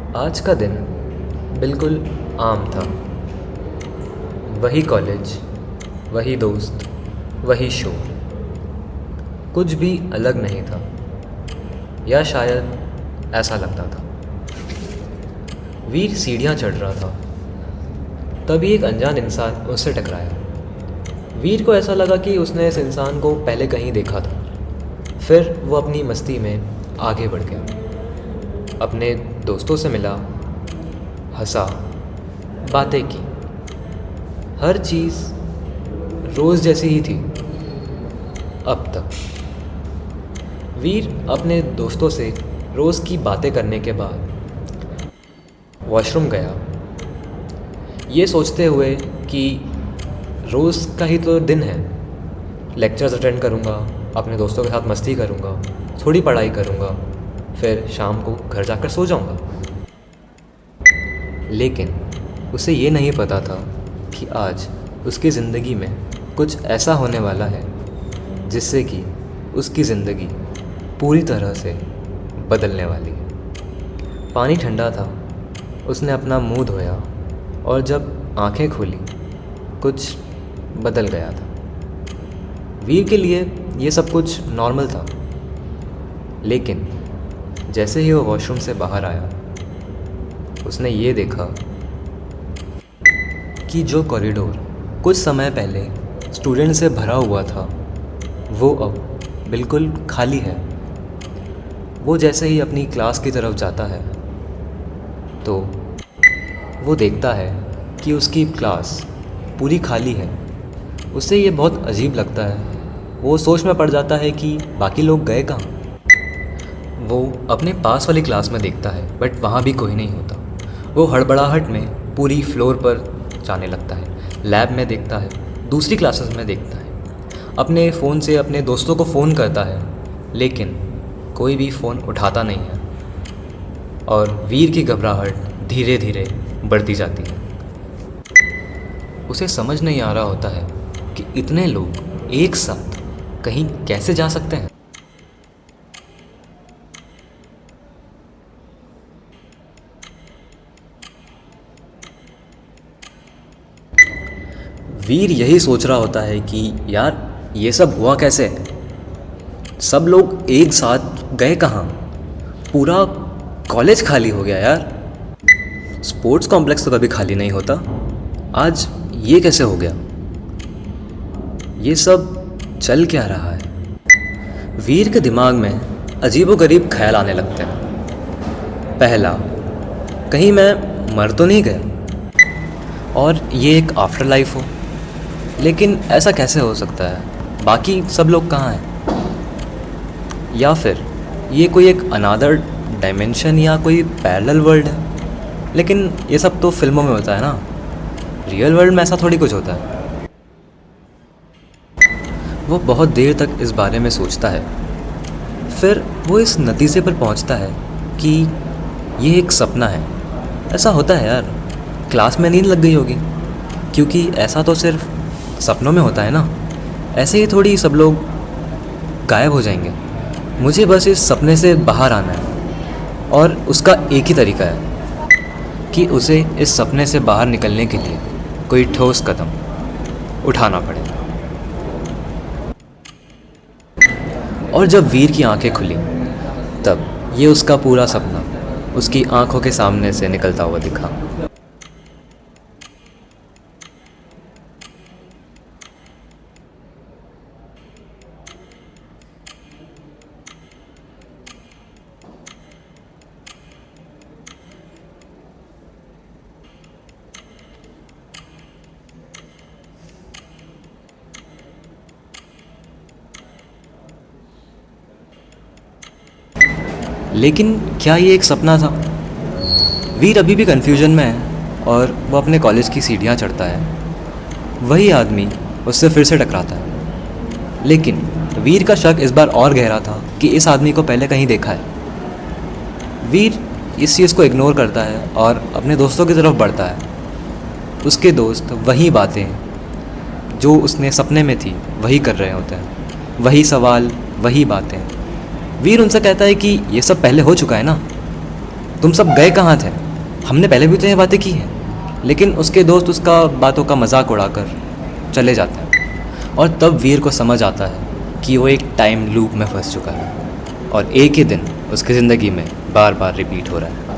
आज का दिन बिल्कुल आम था। वही कॉलेज, वही दोस्त, वही शो। कुछ भी अलग नहीं था, या शायद ऐसा लगता था। वीर सीढ़ियाँ चढ़ रहा था, तभी एक अनजान इंसान उससे टकराया। वीर को ऐसा लगा कि उसने इस इंसान को पहले कहीं देखा था। फिर वो अपनी मस्ती में आगे बढ़ गया, अपने दोस्तों से मिला, हंसा, बातें की। हर चीज़ रोज़ जैसी ही थी अब तक। वीर अपने दोस्तों से रोज़ की बातें करने के बाद वॉशरूम गया, ये सोचते हुए कि रोज़ का ही तो दिन है। लेक्चर्स अटेंड करूँगा, अपने दोस्तों के साथ मस्ती करूँगा, थोड़ी पढ़ाई करूँगा, फिर शाम को घर जाकर सो जाऊँगा। लेकिन उसे ये नहीं पता था कि आज उसकी ज़िंदगी में कुछ ऐसा होने वाला है जिससे कि उसकी ज़िंदगी पूरी तरह से बदलने वाली है। पानी ठंडा था, उसने अपना मुंह धोया और जब आंखें खोली कुछ बदल गया था। वीर के लिए ये सब कुछ नॉर्मल था, लेकिन जैसे ही वो वॉशरूम से बाहर आया उसने ये देखा कि जो कॉरिडोर कुछ समय पहले स्टूडेंट से भरा हुआ था वो अब बिल्कुल खाली है। वो जैसे ही अपनी क्लास की तरफ जाता है तो वो देखता है कि उसकी क्लास पूरी खाली है। उसे ये बहुत अजीब लगता है। वो सोच में पड़ जाता है कि बाकी लोग गए कहाँ। वो अपने पास वाली क्लास में देखता है बट वहाँ भी कोई नहीं होता। वो हड़बड़ाहट में पूरी फ्लोर पर जाने लगता है, लैब में देखता है, दूसरी क्लासेस में देखता है, अपने फ़ोन से अपने दोस्तों को फ़ोन करता है, लेकिन कोई भी फ़ोन उठाता नहीं है। और वीर की घबराहट धीरे धीरे बढ़ती जाती है। उसे समझ नहीं आ रहा होता है कि इतने लोग एक साथ कहीं कैसे जा सकते हैं। वीर यही सोच रहा होता है कि यार ये सब हुआ कैसे, सब लोग एक साथ गए कहाँ, पूरा कॉलेज खाली हो गया यार। स्पोर्ट्स कॉम्प्लेक्स तो कभी खाली नहीं होता, आज ये कैसे हो गया, ये सब चल क्या रहा है। वीर के दिमाग में अजीबोगरीब ख्याल आने लगते हैं। पहला, कहीं मैं मर तो नहीं गया और ये एक आफ्टर लाइफ हो। लेकिन ऐसा कैसे हो सकता है, बाकी सब लोग कहाँ हैं। या फिर ये कोई एक अनादर डायमेंशन या कोई पैरेलल वर्ल्ड है। लेकिन ये सब तो फिल्मों में होता है ना, रियल वर्ल्ड में ऐसा थोड़ी कुछ होता है। वो बहुत देर तक इस बारे में सोचता है, फिर वो इस नतीजे पर पहुंचता है कि ये एक सपना है। ऐसा होता है यार, क्लास में नींद लग गई होगी, क्योंकि ऐसा तो सिर्फ सपनों में होता है ना। ऐसे ही थोड़ी सब लोग गायब हो जाएंगे। मुझे बस इस सपने से बाहर आना है और उसका एक ही तरीका है कि उसे इस सपने से बाहर निकलने के लिए कोई ठोस कदम उठाना पड़े। और जब वीर की आंखें खुली तब ये उसका पूरा सपना उसकी आंखों के सामने से निकलता हुआ दिखा। लेकिन क्या ये एक सपना था? वीर अभी भी कन्फ्यूजन में है और वो अपने कॉलेज की सीढ़ियाँ चढ़ता है। वही आदमी उससे फिर से टकराता है, लेकिन वीर का शक इस बार और गहरा था कि इस आदमी को पहले कहीं देखा है। वीर इस चीज़ को इग्नोर करता है और अपने दोस्तों की तरफ बढ़ता है। उसके दोस्त वही बातें जो उसने सपने में थी वही कर रहे होते हैं, वही सवाल, वही बातें। वीर उनसे कहता है कि ये सब पहले हो चुका है ना। तुम सब गए कहाँ थे? हमने पहले भी तो ये बातें की हैं। लेकिन उसके दोस्त उसका बातों का मजाक उड़ाकर चले जाते हैं और तब वीर को समझ आता है कि वो एक टाइम लूप में फंस चुका है और एक ही दिन उसकी ज़िंदगी में बार बार रिपीट हो रहा है।